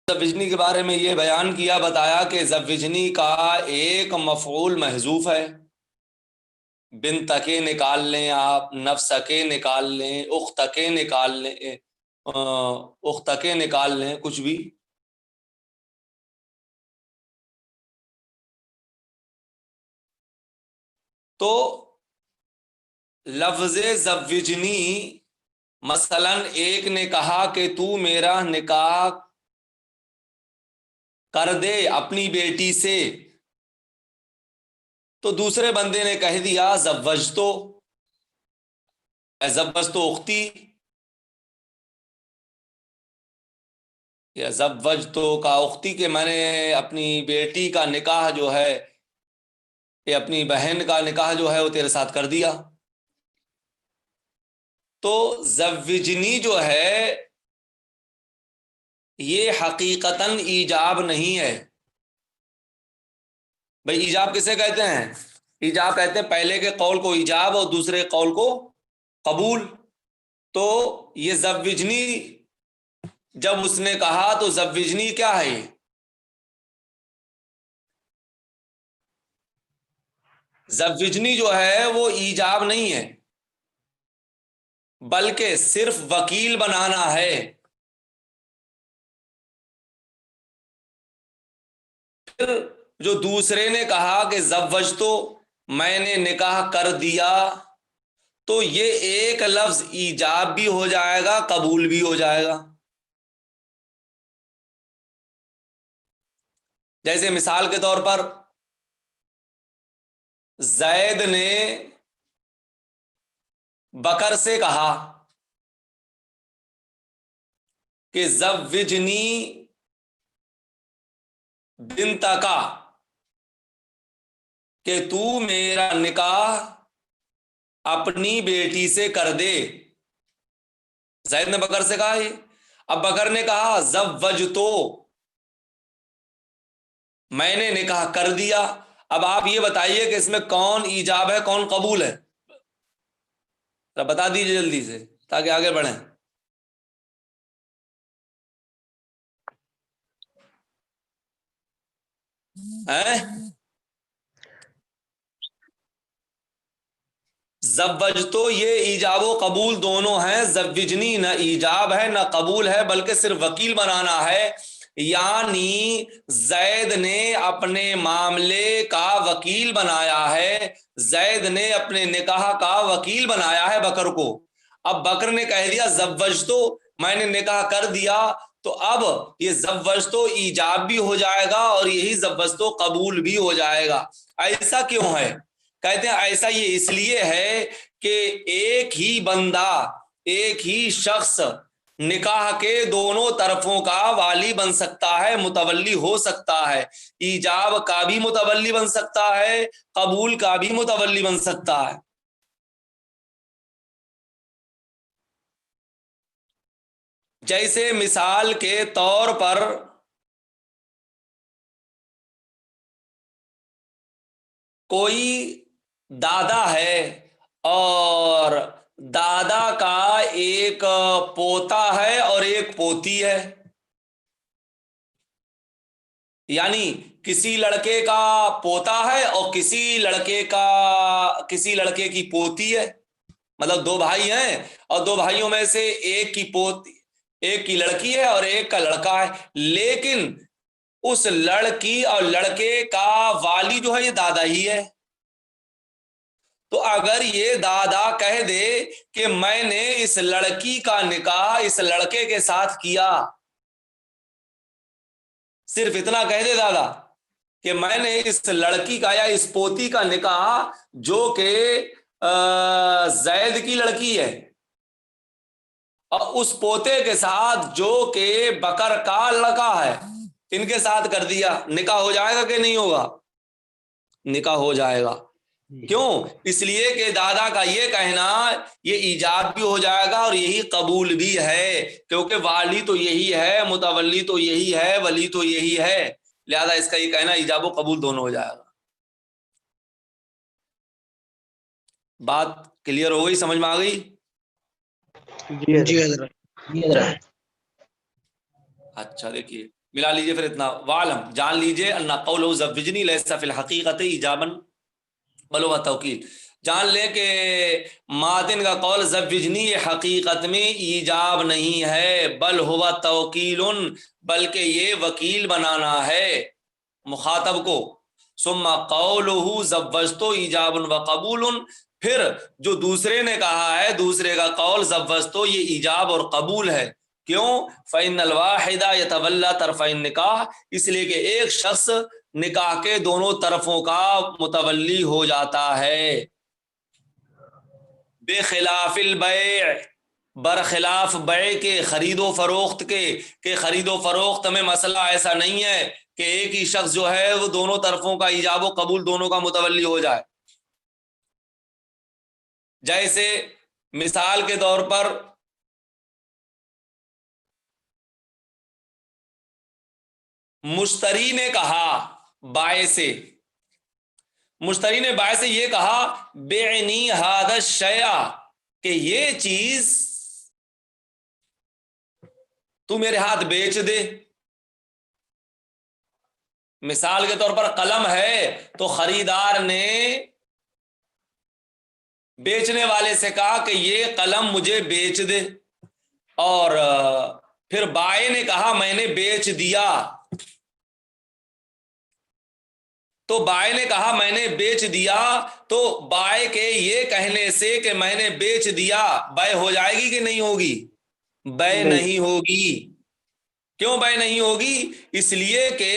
زوجنی کے بارے میں یہ بیان کیا، بتایا کہ زوجنی کا ایک مفعول محذوف ہے، بنت کے نکال لیں آپ، نفس کے نکال لیں، اخت کے نکال لیں، اخت کے نکال لیں، کچھ بھی. تو لفظ زوجنی مثلا ایک نے کہا کہ تو میرا نکاح کر دے اپنی بیٹی سے، تو دوسرے بندے نے کہہ دیا زوجتو اختی، یا زوجتو کا اختی، کہ میں نے اپنی بیٹی کا نکاح جو ہے، یا اپنی بہن کا نکاح جو ہے وہ تیرے ساتھ کر دیا. تو زوجنی جو ہے یہ حقیقتاً ایجاب نہیں ہے. بھئی ایجاب کسے کہتے ہیں؟ ایجاب کہتے ہیں پہلے کے قول کو ایجاب اور دوسرے قول کو قبول. تو یہ زوجنی جب اس نے کہا تو زوجنی کیا ہے؟ زوجنی جو ہے وہ ایجاب نہیں ہے، بلکہ صرف وکیل بنانا ہے. پھر جو دوسرے نے کہا کہ زوجتو میں نے نکاح کر دیا، تو یہ ایک لفظ ایجاب بھی ہو جائے گا، قبول بھی ہو جائے گا. جیسے مثال کے طور پر زید نے بکر سے کہا کہ زوجنی بنتکا، کہ تو میرا نکاح اپنی بیٹی سے کر دے. زید نے بکر سے کہا یہ. اب بکر نے کہا زوجتو میں نے نکاح کر دیا. اب آپ یہ بتائیے کہ اس میں کون ایجاب ہے کون قبول ہے؟ بتا دیجئے جلدی سے تاکہ آگے بڑھیں. زوجتو یہ ایجاب و قبول دونوں ہیں. زوجنی نہ ایجاب ہے نہ قبول ہے، بلکہ صرف وکیل بنانا ہے. یعنی زید نے اپنے معاملے کا وکیل بنایا ہے، زید نے اپنے نکاح کا وکیل بنایا ہے بکر کو. اب بکر نے کہہ دیا زوجتو میں نے نکاح کر دیا، تو اب یہ زوجتو ایجاب بھی ہو جائے گا اور یہی زوجتو قبول بھی ہو جائے گا. ایسا کیوں ہے؟ کہتے ہیں ایسا یہ اس لیے ہے کہ ایک ہی بندہ، ایک ہی شخص نکاح کے دونوں طرفوں کا والی بن سکتا ہے، متولی ہو سکتا ہے. ایجاب کا بھی متولی بن سکتا ہے، قبول کا بھی متولی بن سکتا ہے. جیسے مثال کے طور پر کوئی دادا ہے اور دادا کا ایک پوتا ہے اور ایک پوتی ہے. یعنی کسی لڑکے کا پوتا ہے اور کسی لڑکے کی پوتی ہے. مطلب دو بھائی ہیں اور دو بھائیوں میں سے ایک کی لڑکی ہے اور ایک کا لڑکا ہے، لیکن اس لڑکی اور لڑکے کا والی جو ہے یہ دادا ہی ہے. تو اگر یہ دادا کہہ دے کہ میں نے اس لڑکی کا نکاح اس لڑکے کے ساتھ کیا، صرف اتنا کہہ دے دادا کہ میں نے اس لڑکی کا یا اس پوتی کا نکاح جو کہ زید کی لڑکی ہے اور اس پوتے کے ساتھ جو کہ بکر کا لڑکا ہے، ان کے ساتھ کر دیا، نکاح ہو جائے گا کہ نہیں ہوگا؟ نکاح ہو جائے گا. کیوں؟ اس لیے کہ دادا کا یہ کہنا یہ ایجاب بھی ہو جائے گا اور یہی قبول بھی ہے، کیونکہ والی تو یہی ہے، متولی تو یہی ہے، ولی تو یہی ہے، لہذا اس کا یہ کہنا ایجاب و قبول دونوں ہو جائے گا. بات کلیئر ہو گئی؟ سمجھ میں آ گئی؟ جی حضرت. اچھا دیکھیے ملا لیجئے پھر اتنا، وعلم جان لیجئے، ان قولہ زوجنی لیس فی الحقیقت ایجابا بل هو توکید، جان لے کہ ماتن کا قول زوجنی یہ حقیقت میں ایجاب نہیں ہے، بل ہوا توکیل، بلکہ یہ وکیل بنانا ہے مخاطب کو، ثم قولہ زوجتو ایجاب و قبول، پھر جو دوسرے نے کہا ہے، دوسرے کا قول زوجتو یہ ایجاب اور قبول ہے، کیوں؟ فإن الواحد يتولى طرف النکاح، اس لیے کہ ایک شخص نکاح کے دونوں طرفوں کا متولی ہو جاتا ہے، بخلاف البیع، برخلاف بیع کے، خرید و فروخت کے، کہ خرید و فروخت میں مسئلہ ایسا نہیں ہے کہ ایک ہی شخص جو ہے وہ دونوں طرفوں کا ایجاب و قبول دونوں کا متولی ہو جائے، جیسے مثال کے طور پر مشتری نے کہا بائع سے، مشتری نے بائع سے یہ کہا بیعنی ھذا الشیء، کہ یہ چیز تو میرے ہاتھ بیچ دے۔ مثال کے طور پر قلم ہے تو خریدار نے بیچنے والے سے کہا کہ یہ قلم مجھے بیچ دے، اور پھر بائع نے کہا میں نے بیچ دیا، تو بائع نے کہا میں نے بیچ دیا، تو بائع کے یہ کہنے سے کہ میں نے بیچ دیا بیع ہو جائے گی کہ نہیں ہوگی؟ بیع نہیں ہوگی۔ کیوں بیع نہیں ہوگی؟ اس لیے کہ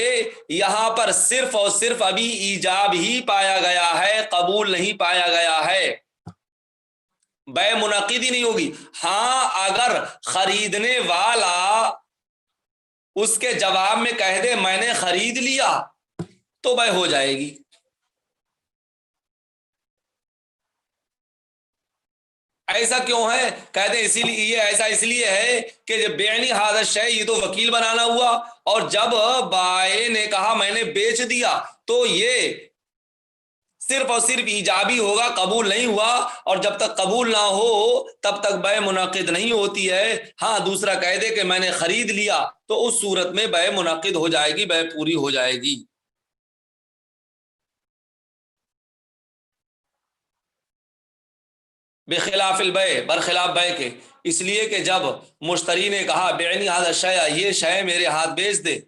یہاں پر صرف اور صرف ابھی ایجاب ہی پایا گیا ہے، قبول نہیں پایا گیا ہے، بیع منعقد ہی نہیں ہوگی۔ ہاں اگر خریدنے والا اس کے جواب میں کہہ دے میں نے خرید لیا تو بیع ہو جائے گی۔ ایسا کیوں ہے؟ کہتے ہیں اسی لیے، یہ ایسا اس لیے ہے کہ جب بیعنی ھذا الشیء، یہ تو وکیل بنانا ہوا، اور جب بائع نے کہا میں نے بیچ دیا تو یہ صرف اور صرف ایجابی ہوگا، قبول نہیں ہوا، اور جب تک قبول نہ ہو تب تک بیع منعقد نہیں ہوتی ہے۔ ہاں دوسرا کہہ دے کہ میں نے خرید لیا تو اس صورت میں بیع منعقد ہو جائے گی، بیع پوری ہو جائے گی۔ بخلاف البیع، برخلاف بیع کے، اس لیے کہ جب مشتری نے کہا بیعنی ھذا الشیء، یہ شے میرے ہاتھ بیچ دے،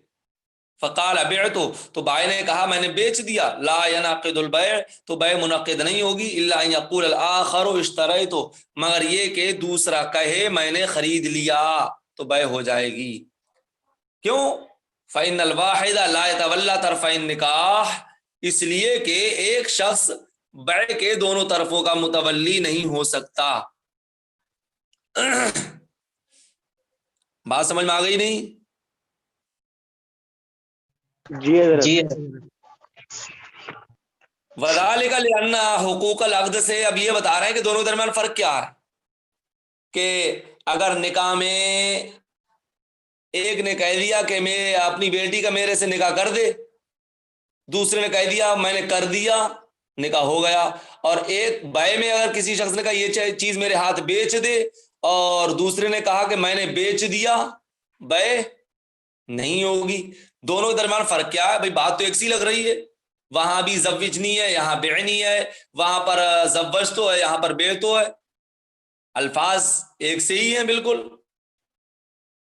فقال بعت، تو بائع نے کہا میں نے بیچ دیا، لا ینعقد البیع، تو بیع منعقد نہیں ہوگی، الا ان یقول الاخر اشتریت، مگر یہ کہ دوسرا کہے میں نے خرید لیا تو بیع ہو جائے گی۔ کیوں؟ فإن الواحد لا يتولى طرف النکاح، اس لیے کہ ایک شخص بیع کے دونوں طرفوں کا متولی نہیں ہو سکتا۔ بات سمجھ میں آ گئی نہیں؟ جی حضرت۔ جی وذالک لأن حقوق العقد سے اب یہ بتا رہے ہیں کہ دونوں کے درمیان فرق کیا ہے، کہ اگر نکاح میں ایک نے کہہ دیا کہ میں اپنی بیٹی کا میرے سے نکاح کر دے، دوسرے نے کہہ دیا میں نے کر دیا، نکاح ہو گیا، اور ایک بیع میں اگر کسی شخص نے کہا یہ چیز میرے ہاتھ بیچ دے، اور دوسرے نے کہا کہ میں نے بیچ دیا، بیع نہیں ہوگی۔ دونوں کے درمیان فرق کیا ہے؟ بھئی بات تو ایک سی لگ رہی ہے، وہاں بھی زوجنی ہے یہاں بیعنی ہے، وہاں پر زوجتو ہے یہاں پر بیعتو ہے، الفاظ ایک سے ہی ہیں بالکل،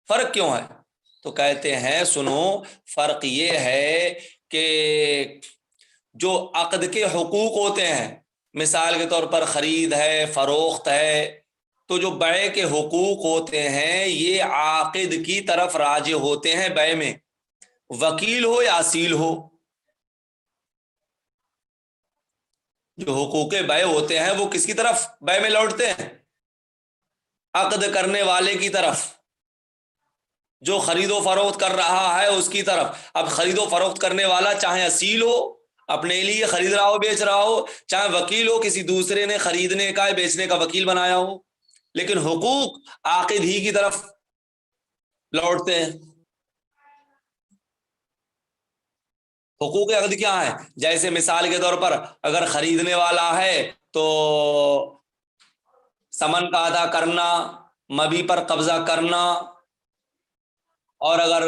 فرق کیوں ہے؟ تو کہتے ہیں سنو، فرق یہ ہے کہ جو عقد کے حقوق ہوتے ہیں، مثال کے طور پر خرید ہے، فروخت ہے، تو جو بیع کے حقوق ہوتے ہیں یہ عاقد کی طرف راجع ہوتے ہیں بیع میں، وکیل ہو یا اصیل ہو۔ جو حقوق بیع ہوتے ہیں وہ کس کی طرف بیع میں لوٹتے ہیں؟ عقد کرنے والے کی طرف، جو خرید و فروخت کر رہا ہے اس کی طرف۔ اب خرید و فروخت کرنے والا چاہے اصیل ہو، اپنے لیے خرید رہا ہو بیچ رہا ہو، چاہے وکیل ہو، کسی دوسرے نے خریدنے کا بیچنے کا وکیل بنایا ہو، لیکن حقوق عاقد ہی کی طرف لوٹتے ہیں۔ حقوق عقد کیا ہے؟ جیسے مثال کے طور پر اگر خریدنے والا ہے تو ثمن کا ادا کرنا، مبیع پر قبضہ کرنا، اور اگر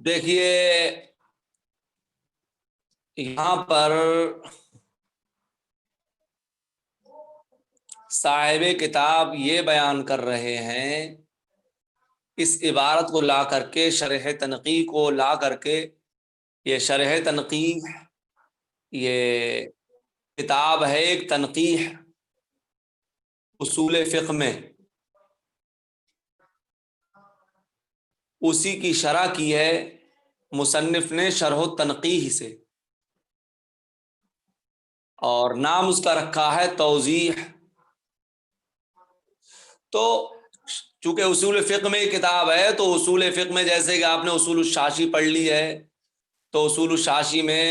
دیکھیے یہاں پر صاحب کتاب یہ بیان کر رہے ہیں، اس عبارت کو لا کر کے، شرح تنقیح کو لا کر کے، یہ شرح تنقیح یہ کتاب ہے ایک تنقیح اصول فقہ میں، اسی کی شرح کی ہے مصنف نے شرح التنقیح سے، اور نام اس کا رکھا ہے توضیح۔ تو چونکہ اصول فقہ میں یہ کتاب ہے، تو اصول فقہ میں جیسے کہ آپ نے اصول الشاشی پڑھ لی ہے، تو اصول الشاشی میں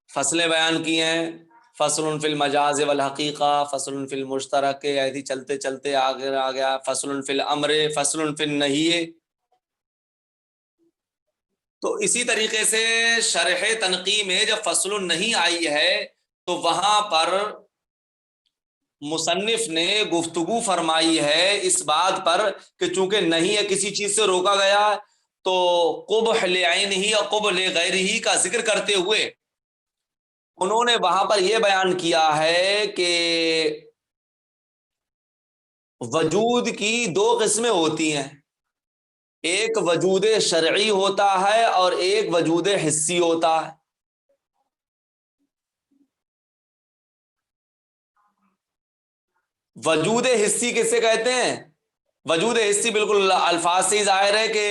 فصلیں بیان کی ہیں، فصل فی المجاز والحقیقہ، فصل فی المشترک، ایسی چلتے چلتے آگے آ گیا فصل فی الامر، فصل فی النہی۔ تو اسی طریقے سے شرح تنقیح میں جب فصل النہی آئی ہے تو وہاں پر مصنف نے گفتگو فرمائی ہے اس بات پر کہ چونکہ نہیں ہے کسی چیز سے روکا گیا، تو قبح لعینہ اور قبح لغیرہ کا ذکر کرتے ہوئے انہوں نے وہاں پر یہ بیان کیا ہے کہ وجود کی دو قسمیں ہوتی ہیں، ایک وجود شرعی ہوتا ہے اور ایک وجود حسی ہوتا ہے۔ وجود حسی کسے کہتے ہیں؟ وجود حسی بالکل الفاظ سے ہی ظاہر ہے کہ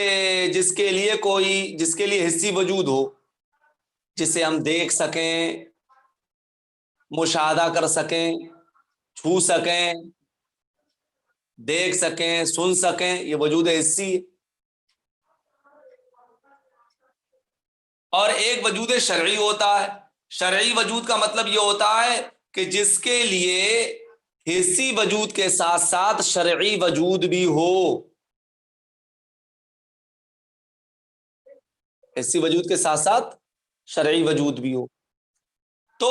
جس کے لیے حسی وجود ہو، جسے ہم دیکھ سکیں، مشاہدہ کر سکیں، چھو سکیں، دیکھ سکیں، سن سکیں، یہ وجود حسی ہے۔ اور ایک وجود شرعی ہوتا ہے۔ شرعی وجود کا مطلب یہ ہوتا ہے کہ جس کے لیے حسی وجود کے ساتھ ساتھ شرعی وجود بھی ہو، حسی وجود کے ساتھ ساتھ شرعی وجود بھی ہو۔ تو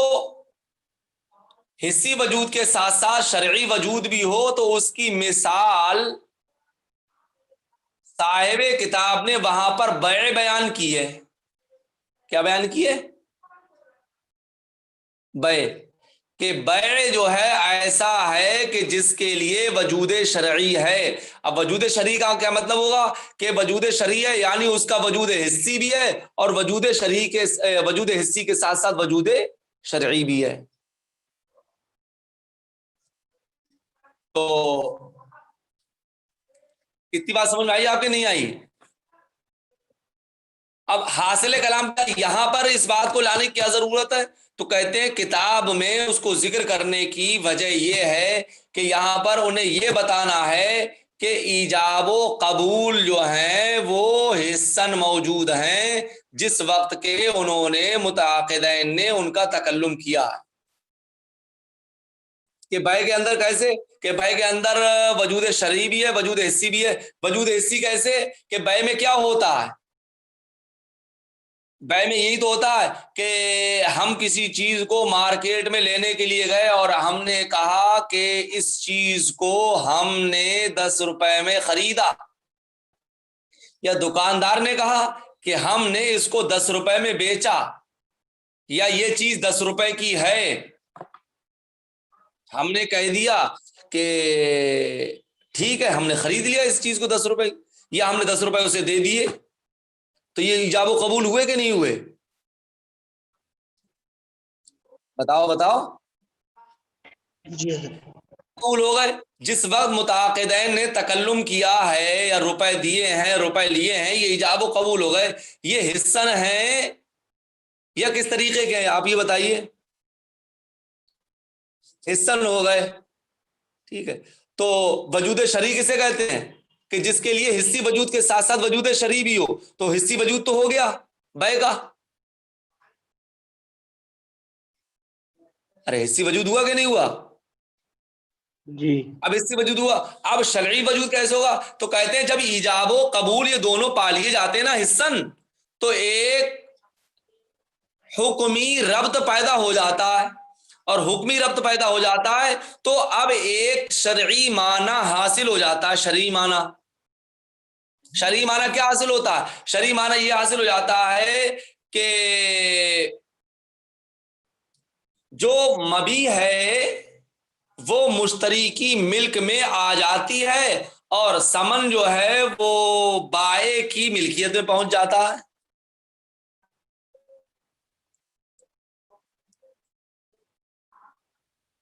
حسی وجود کے ساتھ ساتھ شرعی وجود بھی ہو تو اس کی مثال صاحب کتاب نے وہاں پر بیع بیان کی ہے۔ کیا بیان کی ہے؟ بیع، کہ بیع جو ہے ایسا ہے کہ جس کے لیے وجود شرعی ہے۔ اب وجود شرعی کا کیا مطلب ہوگا؟ کہ وجود شرعی ہے یعنی اس کا وجود حسی بھی ہے، اور وجود حسی کے ساتھ ساتھ وجود شرعی بھی ہے۔ تو اتنی بات سمجھ میں آئی آپ کے نہیں آئی؟ اب حاصل کلام کا یہاں پر اس بات کو لانے کی کیا ضرورت ہے؟ تو کہتے ہیں کتاب میں اس کو ذکر کرنے کی وجہ یہ ہے کہ یہاں پر انہیں یہ بتانا ہے کہ ایجاب و قبول جو ہیں وہ حسن موجود ہیں جس وقت کے انہوں نے متعاقدین نے ان کا تکلم کیا ہے۔ کہ بیع کے اندر کیسے؟ کہ بیع کے اندر وجود شرعی بھی ہے، وجود حسی بھی ہے۔ وجود حسی کیسے؟ کہ بیع میں کیا ہوتا ہے؟ بیع میں یہی تو ہوتا ہے کہ ہم کسی چیز کو مارکیٹ میں لینے کے لیے گئے اور ہم نے کہا کہ اس چیز کو ہم نے 10 روپے میں خریدا، یا دکاندار نے کہا کہ ہم نے اس کو 10 روپے میں بیچا، یا یہ چیز 10 روپے کی ہے۔ ہم نے کہہ دیا کہ ٹھیک ہے ہم نے خرید لیا اس چیز کو 10 روپے، یا ہم نے 10 روپے اسے دے دیے، تو یہ ایجاب و قبول ہوئے کہ نہیں ہوئے؟ بتاؤ بتاؤ۔ جی حضرت۔ قبول ہو گئے۔ جس وقت متعاقدین نے تکلم کیا ہے یا روپے دیے ہیں، روپے لیے ہیں، یہ ایجاب و قبول ہو گئے۔ یہ حسن ہیں یا کس طریقے کے ہیں آپ یہ بتائیے؟ حسن ہو گئے، ٹھیک ہے۔ تو وجود شرعی کسے کہتے ہیں؟ کہ جس کے لیے حسی وجود کے ساتھ ساتھ وجود شرعی بھی ہو۔ تو حسی وجود تو ہو گیا بیع کا، ارے حسی وجود ہوا کہ نہیں ہوا؟ جی اب حسی وجود ہوا، اب شرعی وجود کیسے ہوگا؟ تو کہتے ہیں جب ایجاب و قبول یہ دونوں پا لیے جاتے ہیں نا حسن، تو ایک حکمی ربط پیدا ہو جاتا ہے، اور حکمی ربط پیدا ہو جاتا ہے تو اب ایک شرعی معنی حاصل ہو جاتا ہے، شرعی معنی۔ شرعی معنی کیا حاصل ہوتا ہے؟ شرعی معنی یہ حاصل ہو جاتا ہے کہ جو مبی ہے وہ مشتری کی ملک میں آ جاتی ہے اور ثمن جو ہے وہ بائع کی ملکیت میں پہنچ جاتا ہے.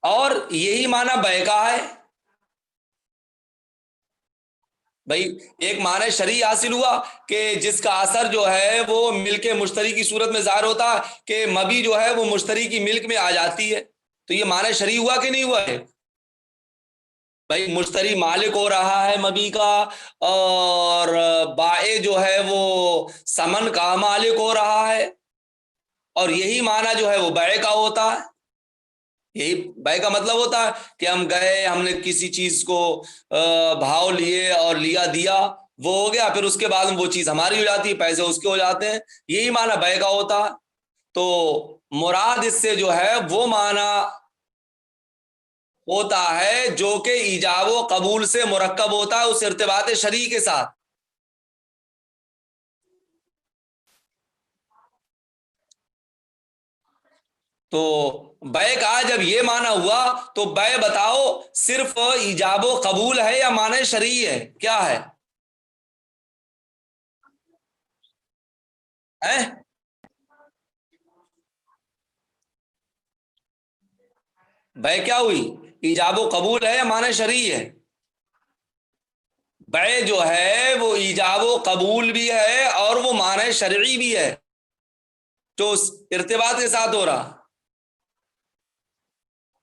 اور یہی معنی بیع کا ہے. بھائی ایک معنی شرعی حاصل ہوا کہ جس کا اثر جو ہے وہ ملک مشتری کی صورت میں ظاہر ہوتا ہے کہ مبی جو ہے وہ مشتری کی ملک میں آ جاتی ہے. تو یہ معنی شرعی ہوا کہ نہیں ہوا ہے؟ بھائی مشتری مالک ہو رہا ہے مبی کا، اور بائع جو ہے وہ ثمن کا مالک ہو رہا ہے، اور یہی معنی جو ہے وہ بیع کا ہوتا ہے. یہی بیع کا مطلب ہوتا ہے کہ ہم گئے، ہم نے کسی چیز کو بھاؤ لیے اور لیا دیا، وہ ہو گیا، پھر اس کے بعد وہ چیز ہماری ہو جاتی ہے، پیسے اس کے ہو جاتے ہیں. یہی معنی بیع کا ہوتا ہے. تو مراد اس سے جو ہے وہ معنی ہوتا ہے جو کہ ایجاب و قبول سے مرکب ہوتا ہے اس ارتباط شرعی کے ساتھ. تو بیع کا جب یہ معنی ہوا تو بیع بتاؤ صرف ایجاب و قبول ہے یا معنی شرعی ہے؟ کیا ہے؟ بیع کیا ہوئی؟ ایجاب و قبول ہے یا معنی شرعی ہے؟ بیع جو ہے وہ ایجاب و قبول بھی ہے اور وہ معنی شرعی بھی ہے جو اس ارتباط کے ساتھ ہو رہا.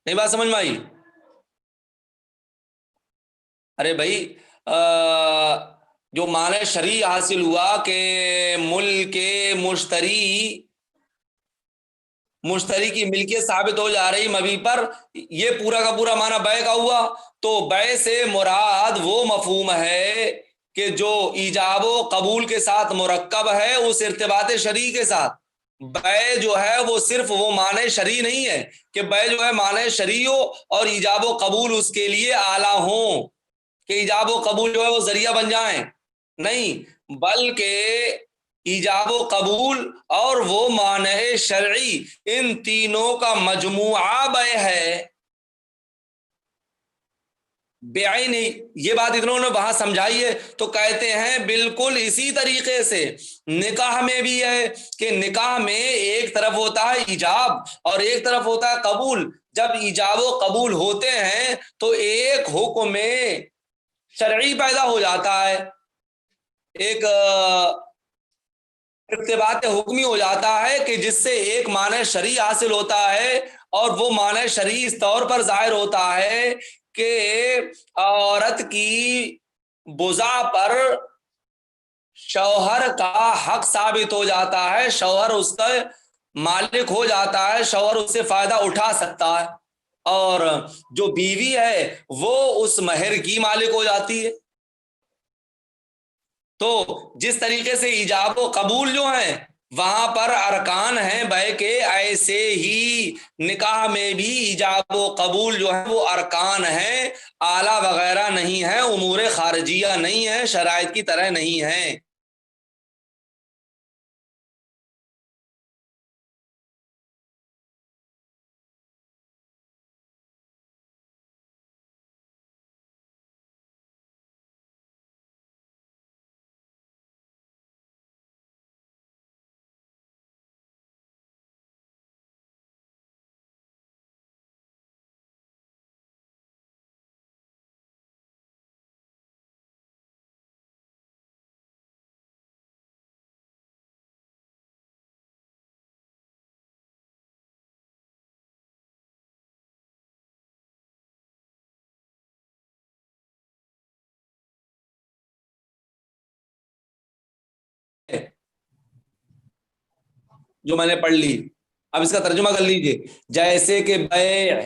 نہیں بات سمجھ میں آئی؟ ارے بھائی جو معنی شرعی حاصل ہوا کہ ملک مشتری کی ملکیت ثابت ہو جا رہی مبی پر، یہ پورا کا پورا معنی بیع کا ہوا. تو بیع سے مراد وہ مفہوم ہے کہ جو ایجاب و قبول کے ساتھ مرکب ہے اس ارتباط شرعی کے ساتھ. بیع جو ہے وہ صرف وہ معنی شرعی نہیں ہے کہ بیع جو ہے معنی شرعی ہو اور ایجاب و قبول اس کے لیے اعلیٰ ہوں، کہ ایجاب و قبول جو ہے وہ ذریعہ بن جائیں. نہیں، بلکہ ایجاب و قبول اور وہ معنی شرعی ان تینوں کا مجموعہ بیع ہے. بیعی نہیں، یہ بات انہوں نے وہاں سمجھائی ہے. تو کہتے ہیں بالکل اسی طریقے سے نکاح میں بھی ہے کہ نکاح میں ایک طرف ہوتا ہے ایجاب اور ایک طرف ہوتا ہے قبول. جب ایجاب و قبول ہوتے ہیں تو ایک حکم شرعی پیدا ہو جاتا ہے، ایک ارتباط حکمی ہو جاتا ہے کہ جس سے ایک معنی شرعی حاصل ہوتا ہے، اور وہ معنی شرعی اس طور پر ظاہر ہوتا ہے کہ عورت کی بضع پر شوہر کا حق ثابت ہو جاتا ہے، شوہر اس کا مالک ہو جاتا ہے، شوہر اس سے فائدہ اٹھا سکتا ہے، اور جو بیوی ہے وہ اس مہر کی مالک ہو جاتی ہے. تو جس طریقے سے ایجاب و قبول جو ہیں وہاں پر ارکان ہیں بیع کے، ایسے ہی نکاح میں بھی ایجاب و قبول جو ہے وہ ارکان ہیں، اعلیٰ وغیرہ نہیں ہیں، امور خارجیہ نہیں ہیں، شرائط کی طرح نہیں ہیں. جو میں نے پڑھ لی، اب اس کا ترجمہ کر لیجئے. جیسے کہ بیع،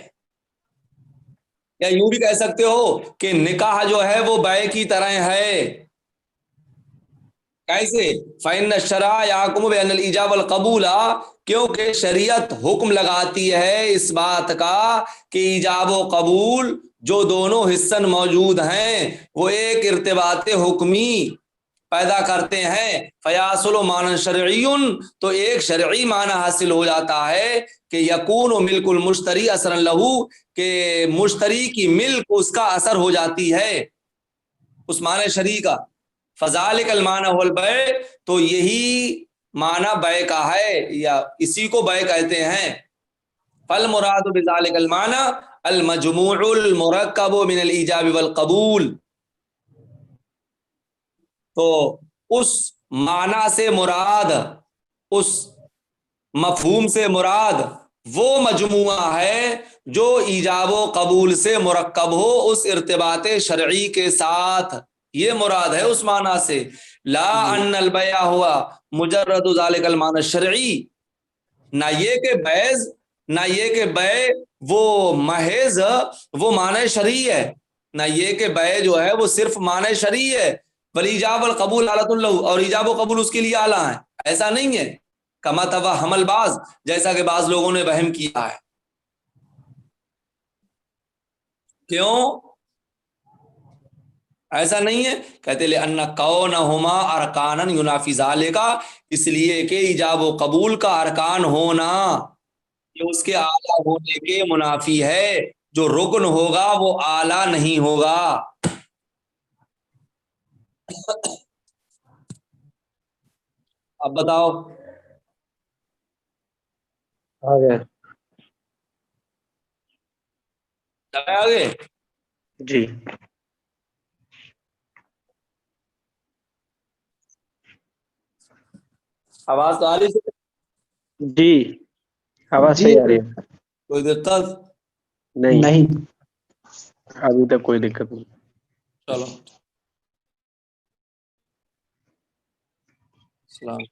یا یوں بھی کہہ سکتے ہو کہ نکاح جو ہے وہ بیع کی طرح ہے. کیسے؟ فَإِنَّ الشَّرْعَ يَحْكُمُ بِأَنَّ الْإِيجَابَ وَالْقَبُولَ، کیونکہ شریعت حکم لگاتی ہے اس بات کا کہ ایجاب و قبول جو دونوں حصن موجود ہیں وہ ایک ارتباط حکمی پیدا کرتے ہیں فیاصل و معنی شرعی، تو ایک شرعی معنی حاصل ہو جاتا ہے کہ یکون و ملک المشتری اثرا لہو، کہ مشتری کی ملک اس کا اثر ہو جاتی ہے اس معنی شرعی کا. فذالک المعنی هو البیع، تو یہی معنی بیع کا ہے یا اسی کو بیع کہتے ہیں. فالمراد بذالک المعنی المجموع المرکب من الایجاب والقبول، تو اس معنی سے مراد، اس مفہوم سے مراد وہ مجموعہ ہے جو ایجاب و قبول سے مرکب ہو اس ارتباط شرعی کے ساتھ، یہ مراد ہے اس معنی سے. لا ان البیع ہوا مجرد ذالک المعنی الشرعی، نہ یہ کہ بیع وہ محض وہ معنی شرعی ہے، نہ یہ کہ بیع جو ہے وہ صرف معنی شرعی ہے. ولیجاب القبول آلۃ اللہ، اور ایجاب و قبول اس کے لیے آلہ ہے، ایسا نہیں ہے. کما توہم البعض، جیسا کہ بعض لوگوں نے وہم کیا ہے. کیوں ایسا نہیں ہے؟ کہتے لئن کونہما ارکانا ینافی ذالک، اس لیے کہ ایجاب و قبول کا ارکان ہونا یہ اس کے اعلیٰ ہونے کے منافی ہے، جو رکن ہوگا وہ اعلیٰ نہیں ہوگا. اب بتاؤ آگے. آگے. جی آواز تو آ رہی ہے؟ جی آواز صحیح آ رہی ہے. کوئی دقت؟ نہیں ابھی تک کوئی دقت نہیں. چلو السلام.